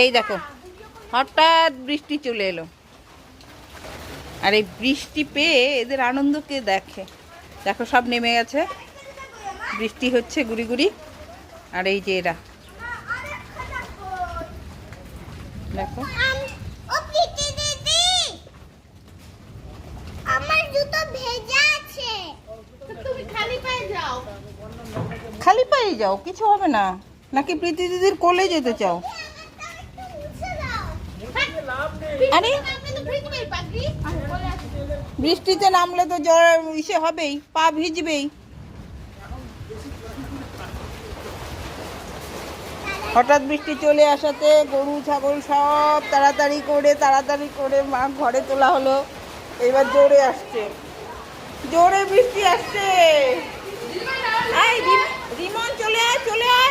এই দেখো হঠাৎ বৃষ্টি চলে এলো, আর এই বৃষ্টি পেয়ে এদের আনন্দকে দেখে। দেখো সব নেমে গেছে, বৃষ্টি হচ্ছে গুড়ি গুড়ি। আর এই যে এরা দেখো, আমার জুতো ভেজা আছে। তুমি খালি পায়ে যাও। খালি পায়ে যাও, কিছু হবে না। নাকি প্রীতি দিদির কোলে যেতে চাও? আরে বৃষ্টিতে নামলে তো জ্বর ইসে হবেই, পা ভিজবেই। হঠাৎ বৃষ্টি চলে আসাতে গরু ছাগল সব তাড়াতাড়ি করে মা ঘরে তোলা হলো। এবার জোরে আসছে, জোরে বৃষ্টি আসছে। এই রিমন চলে আয়, চলে আয়।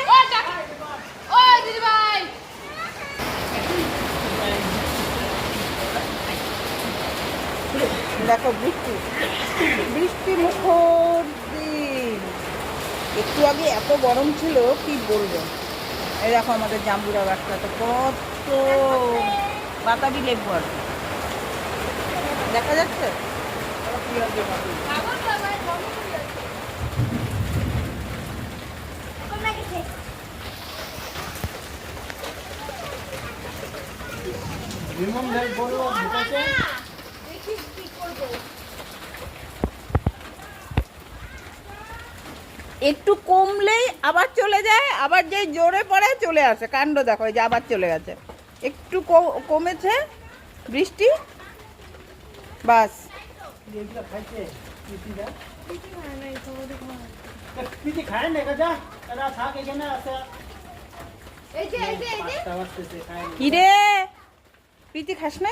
দেখো বৃষ্টি, বৃষ্টি মুখর দিন। একটু আগে এত গরম ছিল কি বলবো। এই দেখো আমাদের জাম্বুরা গাছটাতে কত বাতাবি লেবু আছে, দেখা যাচ্ছে। একটু কমলেই আবার চলে যায়, আবার যেই জোরে পড়ে চলে আসে। কাণ্ড দেখো, এই যে আবার চলে গেছে। একটু কমেছে বৃষ্টি, বাস। কিরে প্রীতি খাস না?